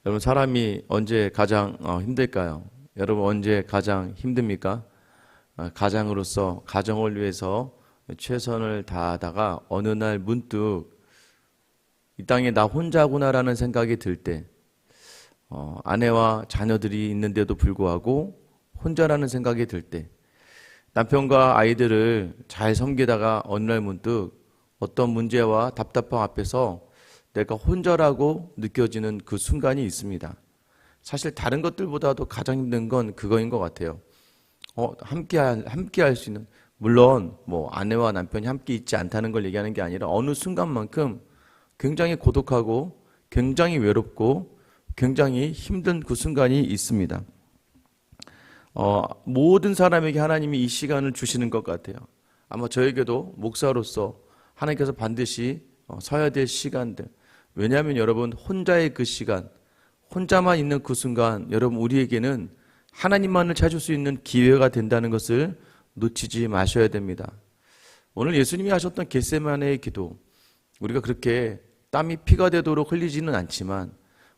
여러분, 사람이 언제 가장 힘들까요? 여러분, 언제 가장 힘듭니까? 가장으로서 가정을 위해서 최선을 다하다가 어느 날 문득 이 땅에 나 혼자구나라는 생각이 들 때, 아내와 자녀들이 있는데도 불구하고 혼자라는 생각이 들 때, 남편과 아이들을 잘 섬기다가 어느 날 문득 어떤 문제와 답답함 앞에서 내가 혼자라고 느껴지는 그 순간이 있습니다. 사실 다른 것들보다도 가장 힘든 건 그거인 것 같아요. 함께 할 수 있는, 물론 뭐 아내와 남편이 함께 있지 않다는 걸 얘기하는 게 아니라 어느 순간만큼 굉장히 고독하고 굉장히 외롭고 굉장히 힘든 그 순간이 있습니다. 모든 사람에게 하나님이 이 시간을 주시는 것 같아요. 아마 저에게도 목사로서 하나님께서 반드시 서야 될 시간들. 왜냐하면 여러분, 혼자의 그 시간, 혼자만 있는 그 순간, 여러분 우리에게는 하나님만을 찾을 수 있는 기회가 된다는 것을 놓치지 마셔야 됩니다. 오늘 예수님이 하셨던 겟세마네의 기도, 우리가 그렇게 땀이 피가 되도록 흘리지는 않지만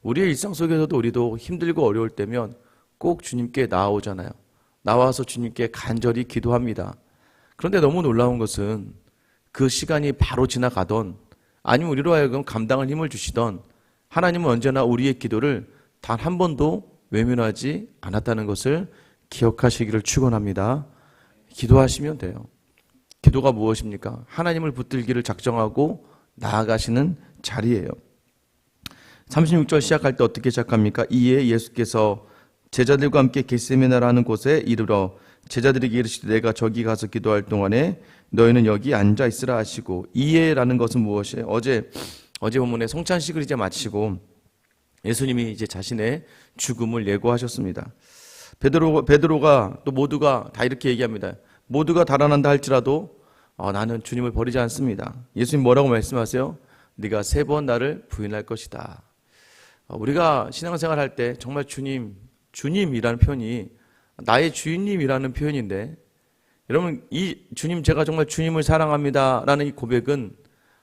우리의 일상 속에서도 우리도 힘들고 어려울 때면 꼭 주님께 나아오잖아요. 나와서 주님께 간절히 기도합니다. 그런데 너무 놀라운 것은 그 시간이 바로 지나가던, 아니면 우리로 하여금 감당할 힘을 주시던 하나님은 언제나 우리의 기도를 단 한 번도 외면하지 않았다는 것을 기억하시기를 축원합니다. 기도하시면 돼요. 기도가 무엇입니까? 하나님을 붙들기를 작정하고 나아가시는 자리예요. 36절 시작할 때 어떻게 시작합니까? 이에 예수께서 제자들과 함께 겟세마네라는 곳에 이르러 제자들에게 이르시되 내가 저기 가서 기도할 동안에 너희는 여기 앉아 있으라 하시고, 이에라는 것은 무엇이에요? 어제 본문에 성찬식을 이제 마치고 예수님이 이제 자신의 죽음을 예고하셨습니다. 베드로가 또 모두가 다 이렇게 얘기합니다. 모두가 달아난다 할지라도 나는 주님을 버리지 않습니다. 예수님 뭐라고 말씀하세요? 네가 3번 나를 부인할 것이다. 우리가 신앙생활 할 때 정말 주님이라는 표현이 나의 주인님이라는 표현인데, 여러분 이 주님, 제가 정말 주님을 사랑합니다라는 이 고백은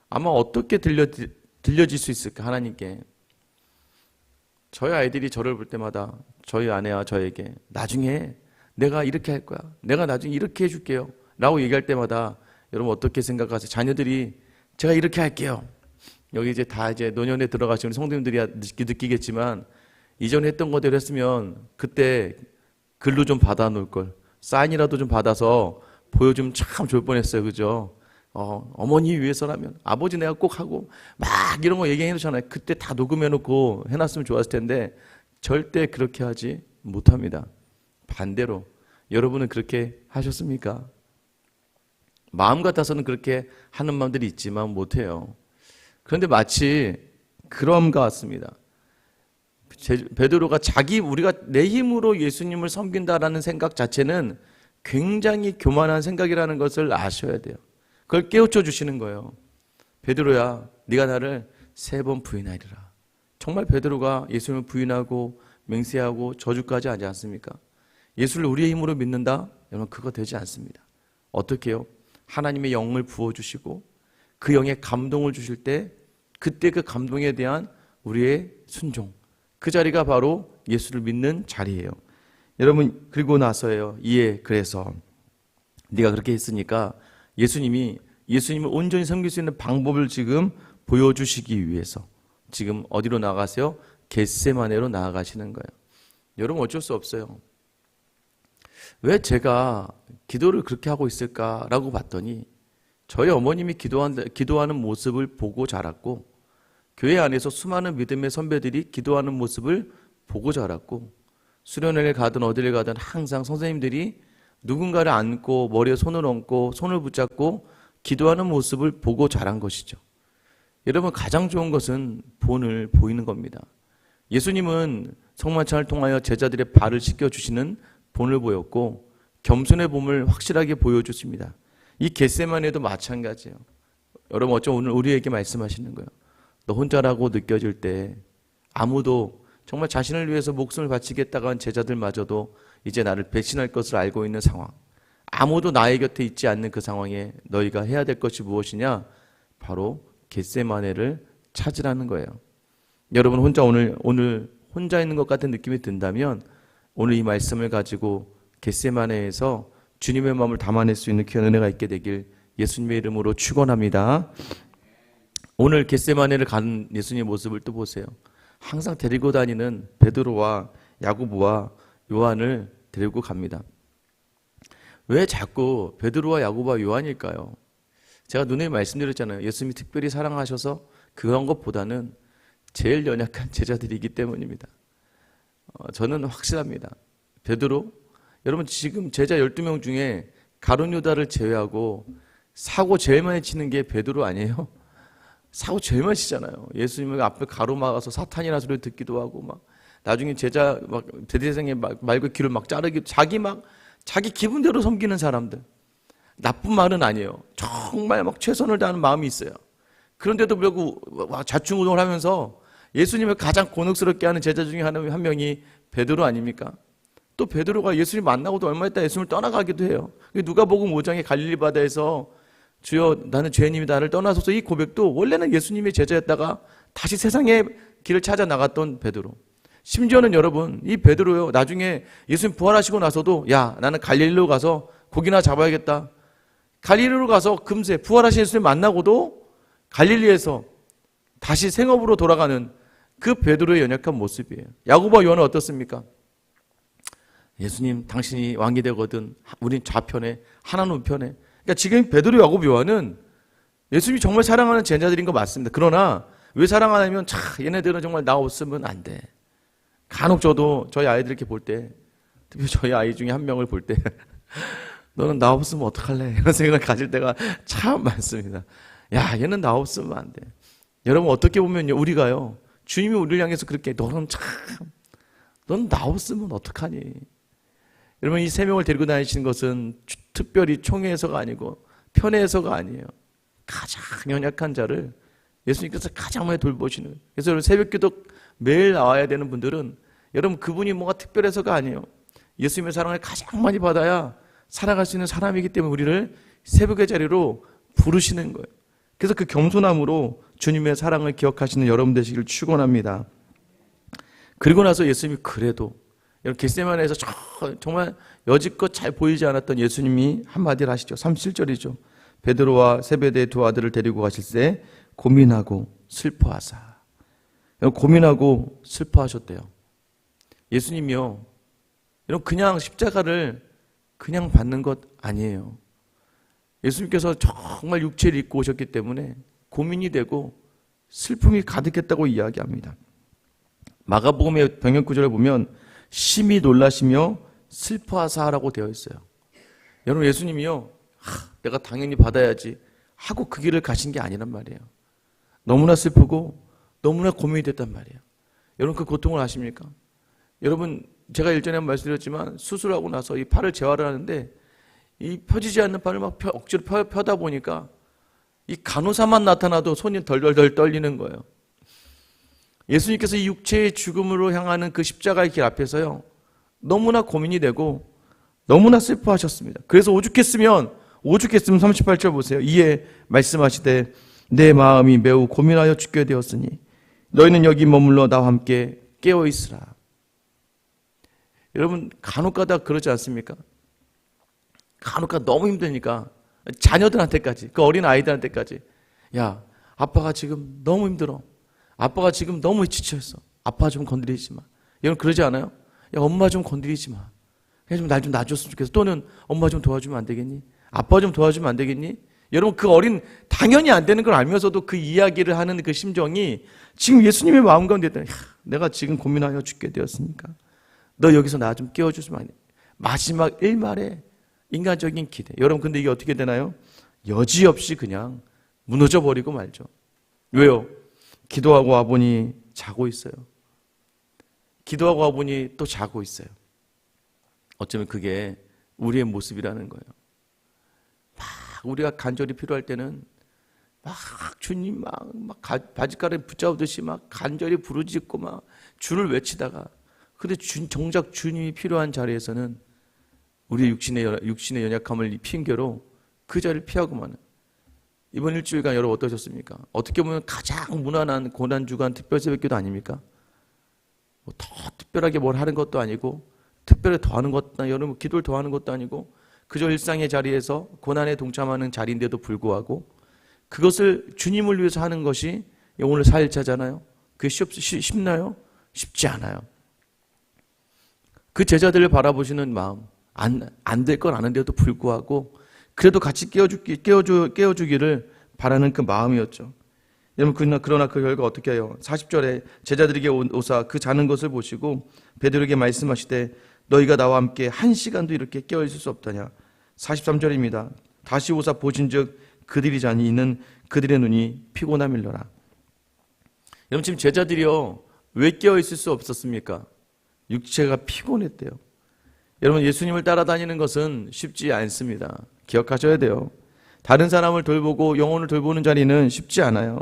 아마 어떻게 들려질 수 있을까? 하나님께. 저희 아이들이 저를 볼 때마다 저희 아내와 저에게 나중에 내가 이렇게 할 거야, 내가 나중에 이렇게 해줄게요 라고 얘기할 때마다 여러분 어떻게 생각하세요? 자녀들이 제가 이렇게 할게요. 여기 이제 다 이제 노년에 들어가시는 성도님들이 느끼겠지만 이전에 했던 거대로 했으면 그때 글로 좀 받아 놓을 걸, 사인이라도 좀 받아서 보여주면 참 좋을 뻔했어요. 그죠? 어머니 위해서라면, 아버지 내가 꼭 하고 막 이런 거 얘기해 놓잖아요. 그때 다 녹음해 놓고 해놨으면 좋았을 텐데 절대 그렇게 하지 못합니다. 반대로 여러분은 그렇게 하셨습니까? 마음 같아서는 그렇게 하는 마음들이 있지만 못해요. 그런데 마치 그런 것 같습니다. 베드로가 우리가 내 힘으로 예수님을 섬긴다라는 생각 자체는 굉장히 교만한 생각이라는 것을 아셔야 돼요. 그걸 깨우쳐 주시는 거예요. 베드로야, 네가 나를 3번 부인하리라. 정말 베드로가 예수님을 부인하고 맹세하고 저주까지 하지 않습니까? 예수를 우리의 힘으로 믿는다? 여러분, 그거 되지 않습니다. 어떻게 해요? 하나님의 영을 부어주시고 그 영에 감동을 주실 때 그때 그 감동에 대한 우리의 순종, 그 자리가 바로 예수를 믿는 자리예요. 여러분, 그리고 나서예요. 그래서 네가 그렇게 했으니까 예수님을 온전히 섬길 수 있는 방법을 지금 보여주시기 위해서 지금 어디로 나가세요? 겟세마네로 나아가시는 거예요. 여러분 어쩔 수 없어요. 왜 제가 기도를 그렇게 하고 있을까라고 봤더니 저희 어머님이 기도하는 모습을 보고 자랐고, 교회 안에서 수많은 믿음의 선배들이 기도하는 모습을 보고 자랐고, 수련회를 가든 어디를 가든 항상 선생님들이 누군가를 안고 머리에 손을 얹고 손을 붙잡고 기도하는 모습을 보고 자란 것이죠. 여러분, 가장 좋은 것은 본을 보이는 겁니다. 예수님은 성만찬을 통하여 제자들의 발을 씻겨주시는 본을 보였고 겸손의 본을 확실하게 보여줬습니다. 이 겟세마네도 마찬가지예요. 여러분 어쩜 오늘 우리에게 말씀하시는 거예요. 너 혼자라고 느껴질 때, 아무도 정말 자신을 위해서 목숨을 바치겠다고 한 제자들마저도 이제 나를 배신할 것을 알고 있는 상황, 아무도 나의 곁에 있지 않는 그 상황에 너희가 해야 될 것이 무엇이냐? 바로 겟세마네를 찾으라는 거예요. 여러분 오늘 혼자 있는 것 같은 느낌이 든다면 오늘 이 말씀을 가지고 겟세마네에서 주님의 마음을 담아낼 수 있는 귀한 은혜가 있게 되길 예수님의 이름으로 축원합니다. 오늘 겟세마네를 가는 예수님의 모습을 또 보세요. 항상 데리고 다니는 베드로와 야고보와 요한을 데리고 갑니다. 왜 자꾸 베드로와 야고보와 요한일까요? 제가 누누이 말씀드렸잖아요. 예수님이 특별히 사랑하셔서 그런 것보다는 제일 연약한 제자들이기 때문입니다. 저는 확실합니다. 베드로, 여러분 지금 제자 12명 중에 가룟 유다를 제외하고 사고 제일 많이 치는 게 베드로 아니에요? 사고 제일 많이 치잖아요. 예수님을 앞에 가로막아서 사탄이라는 소리를 듣기도 하고 막 나중에 제자 막 대대생의 말과 귀를 막 자르기 자기 기분대로 섬기는 사람들. 나쁜 말은 아니에요. 정말 막 최선을 다하는 마음이 있어요. 그런데도 불구하고 좌충우돌 하면서 예수님을 가장 곤혹스럽게 하는 제자 중에 한 명이 베드로 아닙니까? 또 베드로가 예수님 만나고도 얼마 있다 예수님을 떠나가기도 해요. 누가복음 5장의 갈릴리 바다에서 주여 나는 죄인임이 나를 떠나소서 이 고백도 원래는 예수님의 제자였다가 다시 세상의 길을 찾아 나갔던 베드로. 심지어는 여러분 이 베드로요 나중에 예수님 부활하시고 나서도 야 나는 갈릴리로 가서 고기나 잡아야겠다. 갈릴리로 가서 금세 부활하신 예수님 만나고도 갈릴리에서 다시 생업으로 돌아가는 그 베드로의 연약한 모습이에요. 야고보와 요한은 어떻습니까? 예수님 당신이 왕이 되거든 우린 좌편에 하나는 우편에. 그러니까 지금 베드로 야고보 요한은 예수님이 정말 사랑하는 제자들인 거 맞습니다. 그러나 왜 사랑하냐면 얘네들은 정말 나 없으면 안 돼. 간혹 저도 저희 아이들 이렇게 볼 때 특히 저희 아이 중에 한 명을 볼 때 너는 나 없으면 어떡할래? 이런 생각을 가질 때가 참 많습니다. 야 얘는 나 없으면 안 돼. 여러분 어떻게 보면요 우리가요 주님이 우리를 향해서 그렇게 넌 나 없으면 어떡하니? 여러분 이 세 명을 데리고 다니시는 것은 특별히 총회에서가 아니고 편회에서가 아니에요. 가장 연약한 자를 예수님께서 가장 많이 돌보시는. 그래서 여러분 새벽기도 매일 나와야 되는 분들은 여러분 그분이 뭔가 특별해서가 아니에요. 예수님의 사랑을 가장 많이 받아야 살아갈 수 있는 사람이기 때문에 우리를 새벽의 자리로 부르시는 거예요. 그래서 그 겸손함으로 주님의 사랑을 기억하시는 여러분 되시길 축원합니다. 그리고 나서 예수님이 그래도 겟세마네에서 정말 여지껏 잘 보이지 않았던 예수님이 한마디를 하시죠. 37절이죠. 베드로와 세베대의 두 아들을 데리고 가실 때 고민하고 슬퍼하사. 고민하고 슬퍼하셨대요. 예수님이요. 여러분 그냥 십자가를 그냥 받는 것 아니에요. 예수님께서 정말 육체를 입고 오셨기 때문에 고민이 되고 슬픔이 가득했다고 이야기합니다. 마가복음의 병역 구절을 보면 심히 놀라시며 슬퍼하사라고 되어 있어요. 여러분 예수님이요. 내가 당연히 받아야지 하고 그 길을 가신 게 아니란 말이에요. 너무나 슬프고 너무나 고민이 됐단 말이에요. 여러분 그 고통을 아십니까? 여러분 제가 일전에 한번 말씀드렸지만 수술하고 나서 이 팔을 재활을 하는데 이 펴지지 않는 팔을 막 억지로 펴다 보니까 이 간호사만 나타나도 손이 덜덜덜 떨리는 거예요. 예수님께서 이 육체의 죽음으로 향하는 그 십자가의 길 앞에서요. 너무나 고민이 되고 너무나 슬퍼하셨습니다. 그래서 오죽했으면 38절 보세요. 이에 말씀하시되 내 마음이 매우 고민하여 죽게 되었으니 너희는 여기 머물러 나와 함께 깨어 있으라. 여러분 간혹가다 그러지 않습니까? 간혹가다 너무 힘드니까 자녀들한테까지 그 어린 아이들한테까지 야 아빠가 지금 너무 힘들어. 아빠가 지금 너무 지쳐있어. 아빠 좀 건드리지 마. 여러분 그러지 않아요? 야 엄마 좀 건드리지 마. 그냥 좀 날 좀 놔줬으면 좋겠어. 또는 엄마 좀 도와주면 안 되겠니? 아빠 좀 도와주면 안 되겠니? 여러분 그 어린 당연히 안 되는 걸 알면서도 그 이야기를 하는 그 심정이 지금 예수님의 마음 가운데 있다. 내가 지금 고민하여 죽게 되었으니까 너 여기서 나 좀 깨워주시면 안 돼. 마지막 일말의 인간적인 기대. 여러분 근데 이게 어떻게 되나요? 여지없이 그냥 무너져 버리고 말죠. 왜요? 기도하고 와보니 자고 있어요. 기도하고 와보니 또 자고 있어요. 어쩌면 그게 우리의 모습이라는 거예요. 막 우리가 간절히 필요할 때는 막 주님 막 바짓가를 붙잡듯이 막 간절히 부르짖고 막 주를 외치다가 근데 정작 주님이 필요한 자리에서는 우리 육신의 연약함을 핑계로 그 자리를 피하고만. 이번 일주일간 여러분 어떠셨습니까? 어떻게 보면 가장 무난한 고난주간 특별새벽기도 아닙니까? 더 특별하게 뭘 하는 것도 아니고 특별히 더하는 것도 아니고 여러분 기도를 더하는 것도 아니고 그저 일상의 자리에서 고난에 동참하는 자리인데도 불구하고 그것을 주님을 위해서 하는 것이 오늘 4일차잖아요. 그게 쉽나요? 쉽지 않아요. 그 제자들을 바라보시는 마음, 안 될 건 아는데도 불구하고 그래도 같이 깨워주기를 바라는 그 마음이었죠. 여러분, 그러나 그 결과 어떻게 해요? 40절에 제자들에게 오사 그 자는 것을 보시고 베드로에게 말씀하시되 너희가 나와 함께 1시간도 이렇게 깨어있을 수 없다냐. 43절입니다. 다시 오사 보신즉 그들이 자니 이는 그들의 눈이 피곤함일러라. 여러분, 지금 제자들이요 왜 깨어있을 수 없었습니까? 육체가 피곤했대요. 여러분, 예수님을 따라다니는 것은 쉽지 않습니다. 기억하셔야 돼요. 다른 사람을 돌보고 영혼을 돌보는 자리는 쉽지 않아요.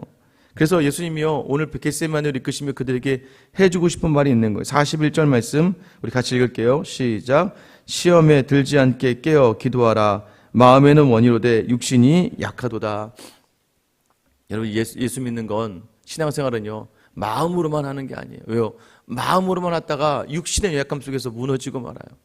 그래서 예수님이요 오늘 겟세마네를 이끄시며 그들에게 해주고 싶은 말이 있는 거예요. 41절 말씀 우리 같이 읽을게요. 시작. 시험에 들지 않게 깨어 기도하라. 마음에는 원이로되 육신이 약하도다. 여러분, 예수 믿는 건 신앙생활은요 마음으로만 하는 게 아니에요. 왜요? 마음으로만 하다가 육신의 연약함 속에서 무너지고 말아요.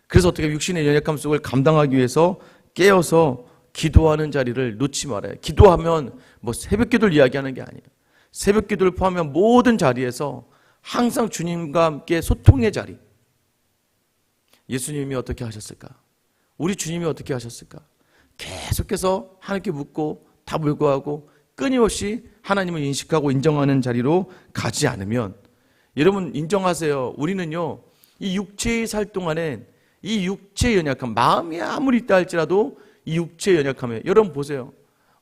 그래서 어떻게 육신의 연약함 속을 감당하기 위해서 깨어서 기도하는 자리를 놓지 말아요. 기도하면 뭐 새벽 기도를 이야기하는 게 아니에요. 새벽 기도를 포함한 모든 자리에서 항상 주님과 함께 소통의 자리. 예수님이 어떻게 하셨을까? 우리 주님이 어떻게 하셨을까? 계속해서 하나님께 묻고 다 불구하고 끊임없이 하나님을 인식하고 인정하는 자리로 가지 않으면 여러분 인정하세요. 우리는요 이 육체의 살 동안에 이 육체의 연약함, 마음이 아무리 있다 할지라도 이 육체의 연약함에 여러분 보세요.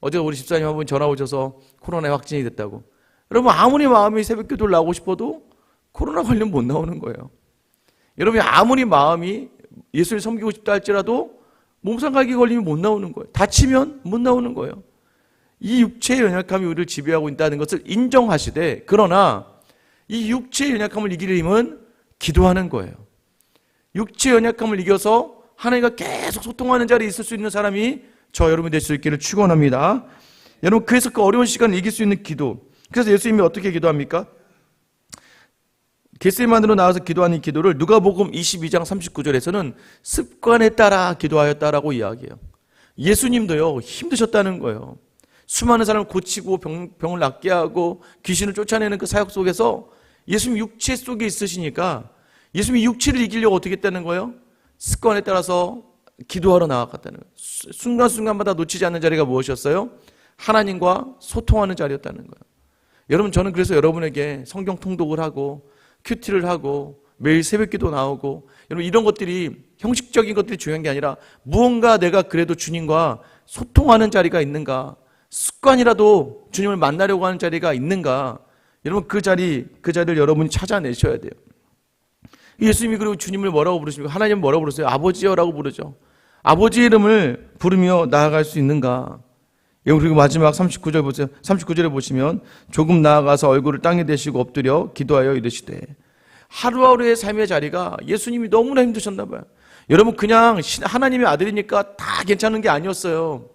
어제 우리 집사님 한 분 전화 오셔서 코로나에 확진이 됐다고. 여러분 아무리 마음이 새벽 기도를 나오고 싶어도 코로나 걸리면 못 나오는 거예요. 여러분 아무리 마음이 예수를 섬기고 싶다 할지라도 몸살감기 걸리면 못 나오는 거예요. 다치면 못 나오는 거예요. 이 육체의 연약함이 우리를 지배하고 있다는 것을 인정하시되 그러나 이 육체의 연약함을 이길 힘은 기도하는 거예요. 육체의 연약함을 이겨서 하나님과 계속 소통하는 자리에 있을 수 있는 사람이 저 여러분이 될 수 있기를 축원합니다. 여러분 그래서 그 어려운 시간을 이길 수 있는 기도. 그래서 예수님이 어떻게 기도합니까? 겟세마네로 나와서 기도하는 기도를 누가복음 22장 39절에서는 습관에 따라 기도하였다라고 이야기해요. 예수님도요 힘드셨다는 거예요. 수많은 사람을 고치고 병을 낫게 하고 귀신을 쫓아내는 그 사역 속에서 예수님 육체 속에 있으시니까 예수님이 육체를 이기려고 어떻게 했다는 거예요? 습관에 따라서 기도하러 나아갔다는 거예요. 순간순간마다 놓치지 않는 자리가 무엇이었어요? 하나님과 소통하는 자리였다는 거예요. 여러분 저는 그래서 여러분에게 성경 통독을 하고 큐티를 하고 매일 새벽기도 나오고 여러분 이런 것들이 형식적인 것들이 중요한 게 아니라 무언가 내가 그래도 주님과 소통하는 자리가 있는가, 습관이라도 주님을 만나려고 하는 자리가 있는가, 여러분 그 자리를 여러분이 찾아내셔야 돼요. 예수님이 그리고 주님을 뭐라고 부르십니까? 하나님 뭐라고 부르세요? 아버지여라고 부르죠. 아버지의 이름을 부르며 나아갈 수 있는가? 그리고 마지막 39절 보세요. 39절에 보시면 조금 나아가서 얼굴을 땅에 대시고 엎드려 기도하여 이르시되. 하루하루의 삶의 자리가 예수님이 너무나 힘드셨나 봐요. 여러분 그냥 하나님의 아들이니까 다 괜찮은 게 아니었어요.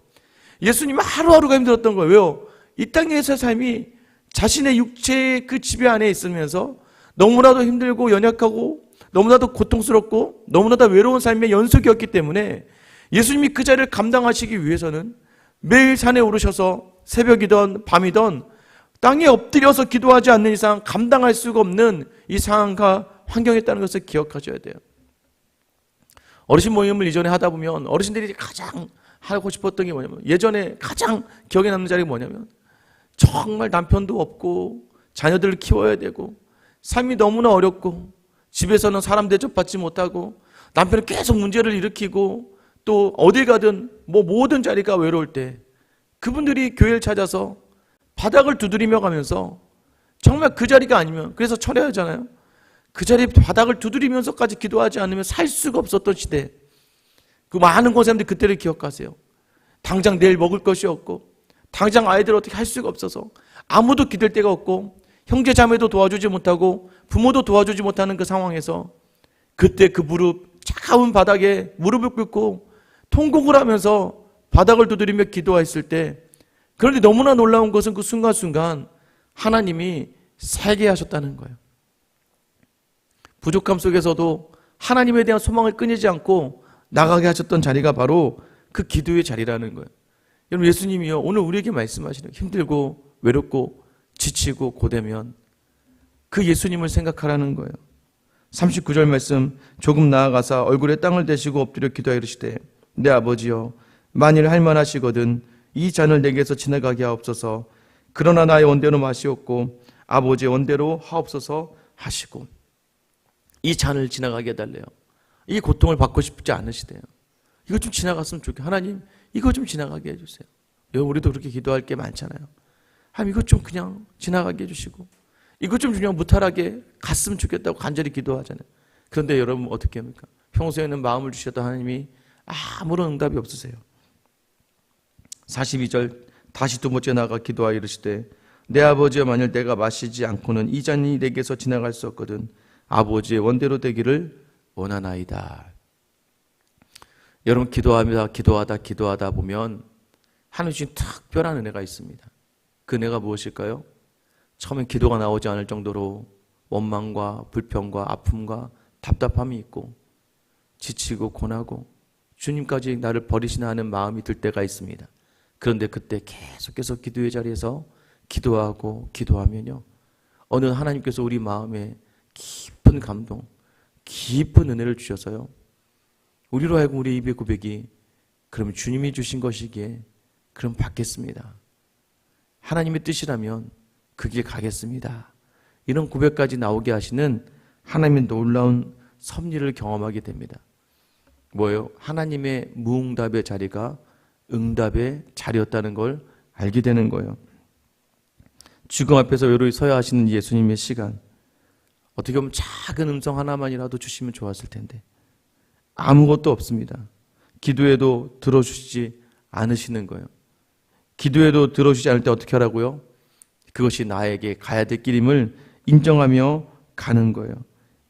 예수님은 하루하루가 힘들었던 거예요. 왜요? 이 땅에서의 삶이 자신의 육체의 그 지배 안에 있으면서 너무나도 힘들고 연약하고 너무나도 고통스럽고 너무나도 외로운 삶의 연속이었기 때문에 예수님이 그 자리를 감당하시기 위해서는 매일 산에 오르셔서 새벽이든 밤이든 땅에 엎드려서 기도하지 않는 이상 감당할 수가 없는 이 상황과 환경이었다는 것을 기억하셔야 돼요. 어르신 모임을 이전에 하다 보면 어르신들이 가장 하고 싶었던 게 뭐냐면 예전에 가장 기억에 남는 자리가 뭐냐면 정말 남편도 없고 자녀들을 키워야 되고 삶이 너무나 어렵고 집에서는 사람 대접받지 못하고 남편은 계속 문제를 일으키고 또 어딜 가든 모든 자리가 외로울 때 그분들이 교회를 찾아서 바닥을 두드리며 가면서 정말 그 자리가 아니면 그래서 철회하잖아요. 그 자리 바닥을 두드리면서까지 기도하지 않으면 살 수가 없었던 시대. 그 많은 고생들이 그때를 기억하세요. 당장 내일 먹을 것이 없고 당장 아이들 어떻게 할 수가 없어서 아무도 기댈 데가 없고 형제 자매도 도와주지 못하고 부모도 도와주지 못하는 그 상황에서 그때 그 차가운 바닥에 무릎을 꿇고 통곡을 하면서 바닥을 두드리며 기도했을 때 그런데 너무나 놀라운 것은 그 순간순간 하나님이 살게 하셨다는 거예요. 부족함 속에서도 하나님에 대한 소망을 끊이지 않고 나가게 하셨던 자리가 바로 그 기도의 자리라는 거예요. 여러분, 예수님이요, 오늘 우리에게 말씀하시는 힘들고 외롭고 지치고 고되면 그 예수님을 생각하라는 거예요. 39절 말씀, 조금 나아가사 얼굴에 땅을 대시고 엎드려 기도하여 이르시되 내 아버지여, 만일 할만하시거든 이 잔을 내게서 지나가게 하옵소서. 그러나 나의 원대로 마시옵고 아버지의 원대로 하옵소서 하시고. 이 잔을 지나가게 해달래요. 이 고통을 받고 싶지 않으시대요. 이거 좀 지나갔으면 좋겠어요. 하나님, 이거 좀 지나가게 해주세요. 여러분, 우리도 그렇게 기도할 게 많잖아요. 하나님, 이거 좀 그냥 지나가게 해주시고, 이거 좀 그냥 무탈하게 갔으면 좋겠다고 간절히 기도하잖아요. 그런데 여러분 어떻게 합니까? 평소에는 마음을 주셨던 하나님이 아무런 응답이 없으세요. 42절, 다시 두 번째 나아가 기도하여 이르시되 내 아버지여, 만일 내가 마시지 않고는 이 잔이 내게서 지나갈 수 없거든 아버지의 원대로 되기를 원하나이다. 여러분, 기도하다 보면 하나님 주신 특별한 은혜가 있습니다. 그 은혜가 무엇일까요? 처음엔 기도가 나오지 않을 정도로 원망과 불평과 아픔과 답답함이 있고 지치고 고나고 주님까지 나를 버리시나 하는 마음이 들 때가 있습니다. 그런데 그때 계속해서 기도의 자리에서 기도하고 기도하면요, 어느 하나님께서 우리 마음에 깊은 감동, 깊은 은혜를 주셔서요, 우리로 하여금 우리 입의 고백이 그럼 주님이 주신 것이기에 그럼 받겠습니다. 하나님의 뜻이라면 그 길 가겠습니다. 이런 고백까지 나오게 하시는 하나님의 놀라운 섭리를 경험하게 됩니다. 뭐예요? 하나님의 무응답의 자리가 응답의 자리였다는 걸 알게 되는 거예요. 죽음 앞에서 외로이 서야 하시는 예수님의 시간, 어떻게 보면 작은 음성 하나만이라도 주시면 좋았을 텐데 아무것도 없습니다. 기도해도 들어주시지 않으시는 거예요. 기도해도 들어주지 않을 때 어떻게 하라고요? 그것이 나에게 가야 될 길임을 인정하며 가는 거예요.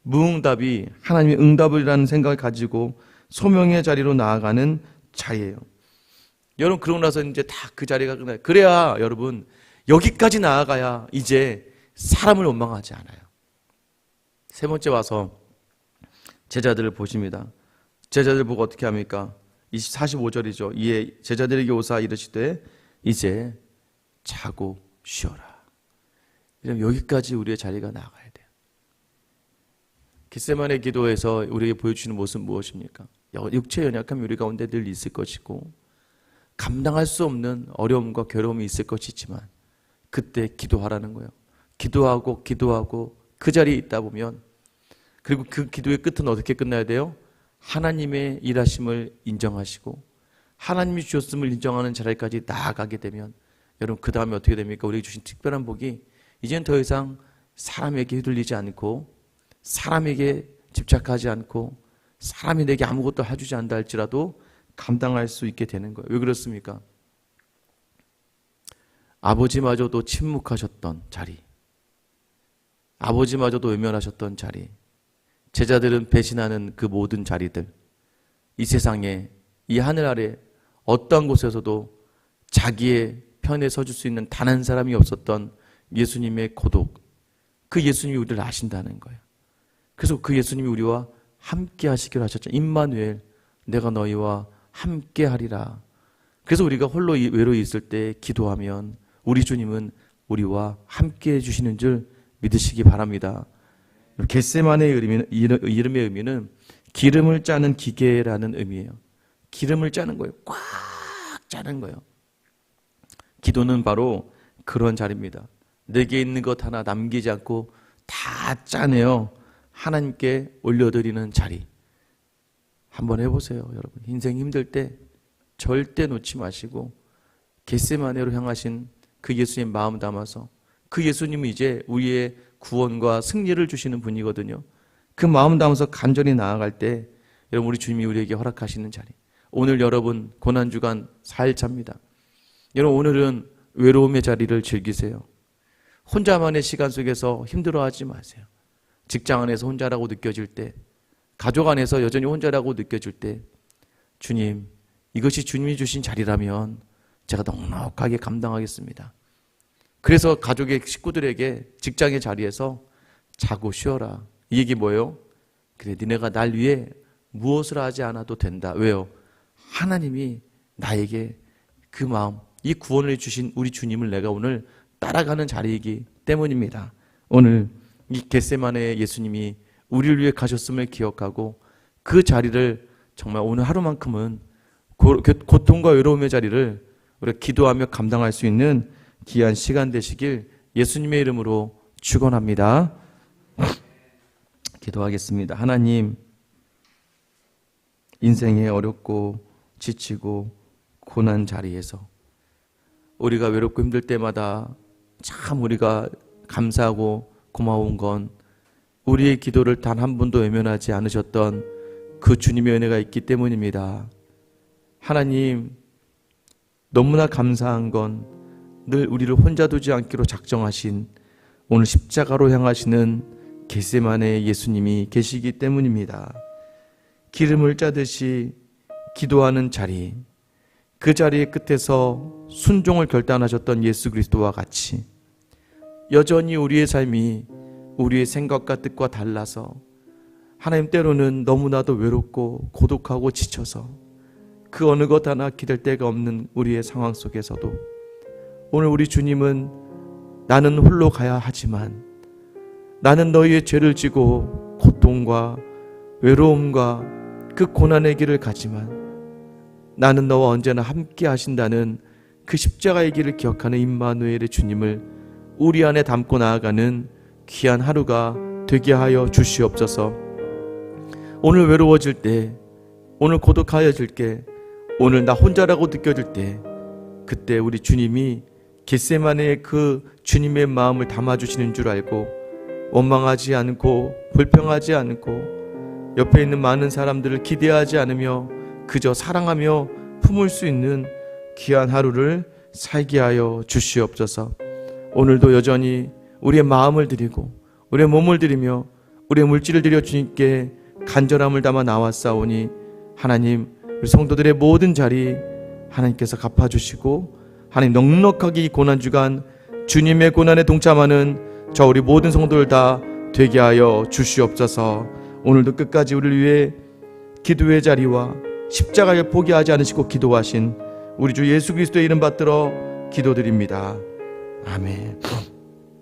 무응답이 하나님의 응답이라는 생각을 가지고 소명의 자리로 나아가는 자리예요. 여러분, 그러고 나서 이제 다 그 자리가 끝나요. 그래야 여러분, 여기까지 나아가야 이제 사람을 원망하지 않아요. 세 번째 와서 제자들을 보십니다. 제자들 보고 어떻게 합니까? 45절이죠. 이에 제자들에게 오사 이르시되 이제 자고 쉬어라. 여기까지 우리의 자리가 나가야 돼요. 겟세마네 기도에서 우리에게 보여주시는 모습은 무엇입니까? 육체의 연약함이 우리 가운데 늘 있을 것이고 감당할 수 없는 어려움과 괴로움이 있을 것이지만 그때 기도하라는 거예요. 기도하고 그 자리에 있다 보면, 그리고 그 기도의 끝은 어떻게 끝나야 돼요? 하나님의 일하심을 인정하시고 하나님이 주셨음을 인정하는 자리까지 나아가게 되면 여러분, 그 다음에 어떻게 됩니까? 우리에게 주신 특별한 복이 이제는 더 이상 사람에게 휘둘리지 않고 사람에게 집착하지 않고 사람이 내게 아무것도 해주지 않다 할지라도 감당할 수 있게 되는 거예요. 왜 그렇습니까? 아버지마저도 침묵하셨던 자리, 아버지마저도 외면하셨던 자리, 제자들은 배신하는 그 모든 자리들, 이 세상에, 이 하늘 아래 어떠한 곳에서도 자기의 편에 서줄 수 있는 단 한 사람이 없었던 예수님의 고독, 그 예수님이 우리를 아신다는 거예요. 그래서 그 예수님이 우리와 함께 하시기로 하셨죠. 임마누엘, 내가 너희와 함께 하리라. 그래서 우리가 홀로 외로이 있을 때 기도하면 우리 주님은 우리와 함께 해주시는 줄 믿으시기 바랍니다. 겟세마네의 이름의 의미는 기름을 짜는 기계라는 의미예요. 기름을 짜는 거예요. 꽉 짜는 거예요. 기도는 바로 그런 자리입니다. 내게 있는 것 하나 남기지 않고 다 짜내어 하나님께 올려드리는 자리. 한번 해보세요, 여러분. 인생 힘들 때 절대 놓지 마시고 겟세마네로 향하신 그 예수님 마음 담아서, 그 예수님은 이제 우리의 구원과 승리를 주시는 분이거든요. 그 마음 담아서 간절히 나아갈 때 여러분, 우리 주님이 우리에게 허락하시는 자리. 오늘 여러분 고난주간 4일차입니다. 여러분, 오늘은 외로움의 자리를 즐기세요. 혼자만의 시간 속에서 힘들어하지 마세요. 직장 안에서 혼자라고 느껴질 때, 가족 안에서 여전히 혼자라고 느껴질 때, 주님, 이것이 주님이 주신 자리라면 제가 넉넉하게 감당하겠습니다. 그래서 가족의 식구들에게 직장의 자리에서 자고 쉬어라, 이 얘기 뭐예요? 그래, 니네가 날 위해 무엇을 하지 않아도 된다. 왜요? 하나님이 나에게 그 마음, 이 구원을 주신 우리 주님을 내가 오늘 따라가는 자리이기 때문입니다. 오늘 이 겟세마네의 예수님이 우리를 위해 가셨음을 기억하고 그 자리를 정말 오늘 하루만큼은 고통과 외로움의 자리를 우리가 기도하며 감당할 수 있는 귀한 시간 되시길 예수님의 이름으로 축원합니다. 기도하겠습니다. 하나님, 인생의 어렵고 지치고 고난 자리에서 우리가 외롭고 힘들 때마다 참 우리가 감사하고 고마운 건 우리의 기도를 단 한 번도 외면하지 않으셨던 그 주님의 은혜가 있기 때문입니다. 하나님, 너무나 감사한 건 늘 우리를 혼자 두지 않기로 작정하신 오늘 십자가로 향하시는 겟세마네의 예수님이 계시기 때문입니다. 기름을 짜듯이 기도하는 자리, 그 자리의 끝에서 순종을 결단하셨던 예수 그리스도와 같이 여전히 우리의 삶이 우리의 생각과 뜻과 달라서 하나님 때로는 너무나도 외롭고 고독하고 지쳐서 그 어느 것 하나 기댈 데가 없는 우리의 상황 속에서도 오늘 우리 주님은 나는 홀로 가야 하지만 나는 너희의 죄를 지고 고통과 외로움과 그 고난의 길을 가지만 나는 너와 언제나 함께 하신다는 그 십자가의 길을 기억하는 임마누엘의 주님을 우리 안에 담고 나아가는 귀한 하루가 되게 하여 주시옵소서. 오늘 외로워질 때, 오늘 고독하여질 때, 오늘 나 혼자라고 느껴질 때, 그때 우리 주님이 겟세마네의 그 주님의 마음을 담아주시는 줄 알고 원망하지 않고 불평하지 않고 옆에 있는 많은 사람들을 기대하지 않으며 그저 사랑하며 품을 수 있는 귀한 하루를 살게 하여 주시옵소서. 오늘도 여전히 우리의 마음을 드리고 우리의 몸을 드리며 우리의 물질을 드려 주님께 간절함을 담아 나왔사오니 하나님, 우리 성도들의 모든 자리 하나님께서 갚아주시고 하나님 넉넉하게 이 고난주간 주님의 고난에 동참하는 저 우리 모든 성도들 다 되게 하여 주시옵소서. 오늘도 끝까지 우리를 위해 기도의 자리와 십자가를 포기하지 않으시고 기도하신 우리 주 예수 그리스도의 이름 받들어 기도드립니다. 아멘.